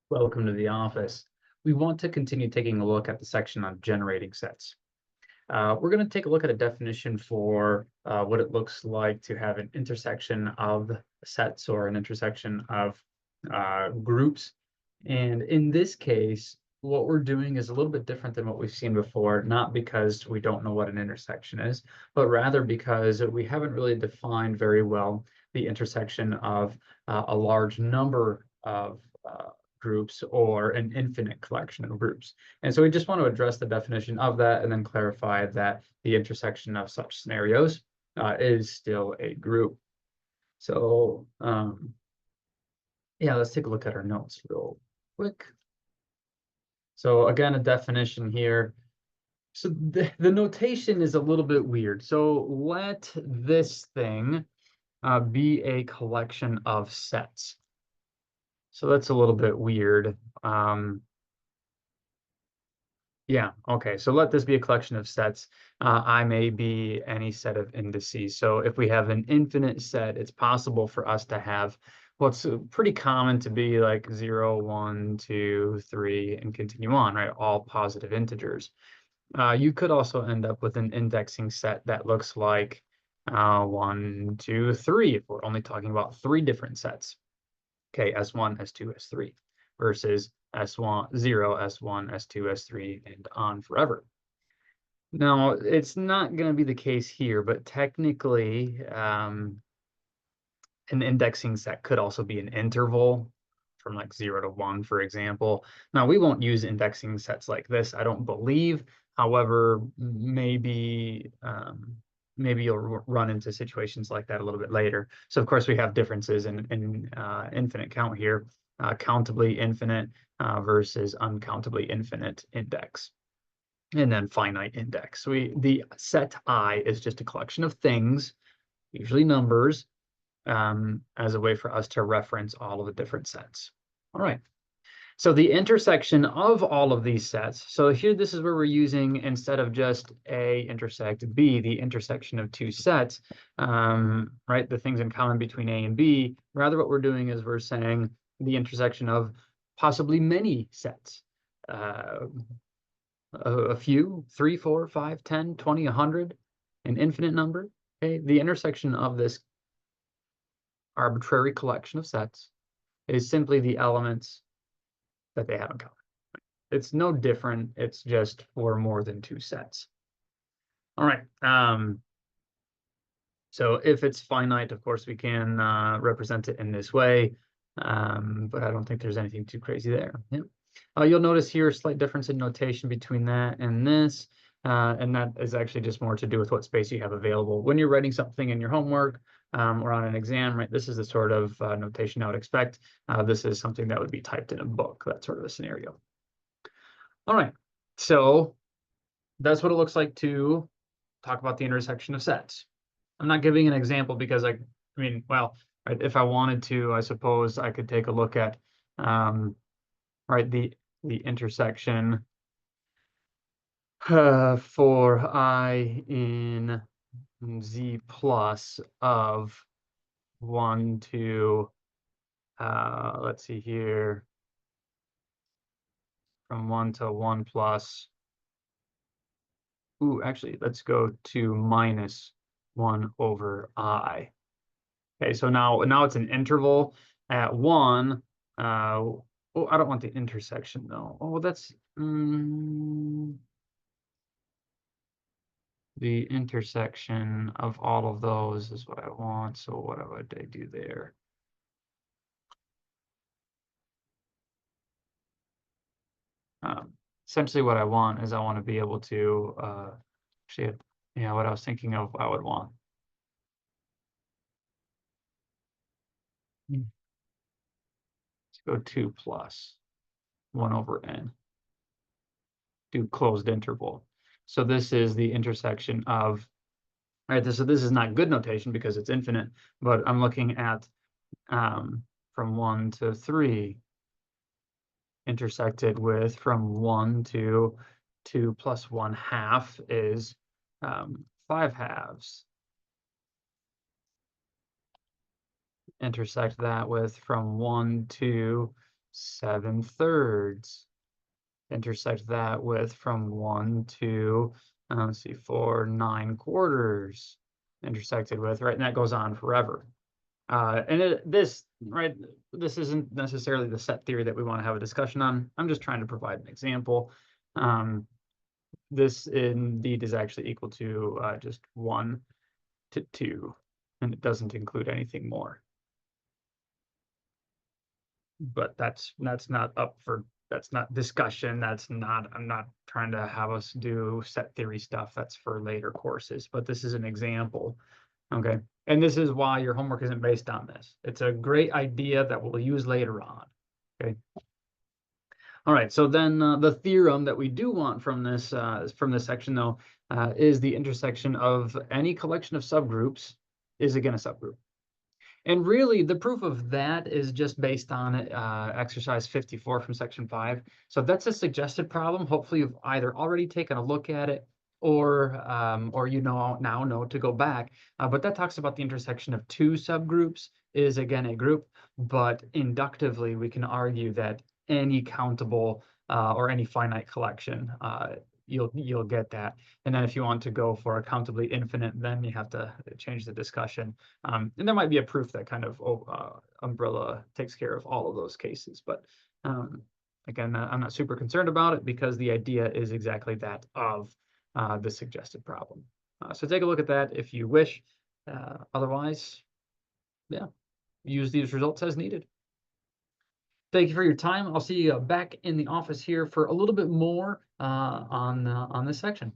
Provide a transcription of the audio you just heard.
Welcome to the office. We want to continue taking a look at the section on generating sets. We're going to take a look at a definition for what it looks like to have an intersection of sets or an intersection of groups. And in this case, what we're doing is a little bit different than what we've seen before, not because we don't know what an intersection is, but rather because we haven't really defined very well the intersection of a large number of groups or an infinite collection of groups. And so we just want to address the definition of that and then clarify that the intersection of such scenarios is still a group. So yeah, let's take a look at our notes real quick. So again, a definition here. So the notation is a little bit weird. So let this thing be a collection of sets. So that's a little bit weird. Yeah, okay. So let this be a collection of sets. I may be any set of indices. So if we have an infinite set, it's possible for us to have what's pretty common to be like 0, 1, 2, 3, and continue on, right? All positive integers. You could also end up with an indexing set that looks like 1, 2, 3, if we're only talking about 3 different sets. Okay, S1, S2, S3 versus S1, 0, S1, S2, S3, and on forever. Now, it's not going to be the case here, but technically, an indexing set could also be an interval from like 0 to 1, for example. Now, we won't use indexing sets like this, I don't believe. However, maybe you'll run into situations like that a little bit later. So of course we have differences in infinite count here, countably infinite versus uncountably infinite index, and then finite index. So the set I is just a collection of things, usually numbers, as a way for us to reference all of the different sets. All right. So the intersection of all of these sets, so here this is where we're using, instead of just A intersect B, the intersection of two sets, right, the things in common between A and B. Rather what we're doing is we're saying the intersection of possibly many sets, a few, 3, 4, 5, 10, 20, 100, an infinite number. Okay, the intersection of this arbitrary collection of sets is simply the elements that they have in common. It's no different. It's just for more than 2 sets. All right. So if it's finite, of course, we can represent it in this way. But I don't think there's anything too crazy there. Yeah. You'll notice here a slight difference in notation between that and this. And that is actually just more to do with what space you have available. When you're writing something in your homework or on an exam, right, this is the sort of notation I would expect. This is something that would be typed in a book, that sort of a scenario. All right, so that's what it looks like to talk about the intersection of sets. I'm not giving an example because well, right, if I wanted to, I suppose I could take a look at, right, the intersection for I in Z plus of 1 to, let's see here, from 1 to 1 plus, actually, let's go to minus 1 over I. Okay, so now it's an interval at 1. Oh, I don't want the intersection though. Oh, that's the intersection of all of those is what I want. So what would I do there? Essentially what I want is I want to be able to actually, yeah, what I was thinking of I would want. Let's go 2 plus 1 over n. Do closed interval. So this is the intersection of, right, so this is not good notation because it's infinite, but I'm looking at from 1 to 3 intersected with from 1 to 2 plus 1/2 is 5/2. Intersect that with from 1 to 7/3. Intersect that with from 1 to, let's see, 4 9/4 intersected with, right? And that goes on forever. Right, this isn't necessarily the set theory that we want to have a discussion on. I'm just trying to provide an example. This indeed is actually equal to just 1 to 2, and it doesn't include anything more. But that's not up for that's not discussion. I'm not trying to have us do set theory stuff. That's for later courses, but this is an example. Okay. And this is why your homework isn't based on this. It's a great idea that we'll use later on. Okay. All right. So then the theorem that we do want from this section, though, is the intersection of any collection of subgroups is again a subgroup. And really, the proof of that is just based on exercise 54 from section 5. So that's a suggested problem. Hopefully, you've either already taken a look at it or you now know to go back. But that talks about the intersection of two subgroups is again a group. But inductively, we can argue that any countable or any finite collection, you'll get that. And then if you want to go for a countably infinite, then you have to change the discussion. And there might be a proof that kind of umbrella takes care of all of those cases. But again, I'm not super concerned about it because the idea is exactly that of the suggested problem. So take a look at that if you wish. Otherwise, yeah, use these results as needed. Thank you for your time. I'll see you back in the office here for a little bit more on this section.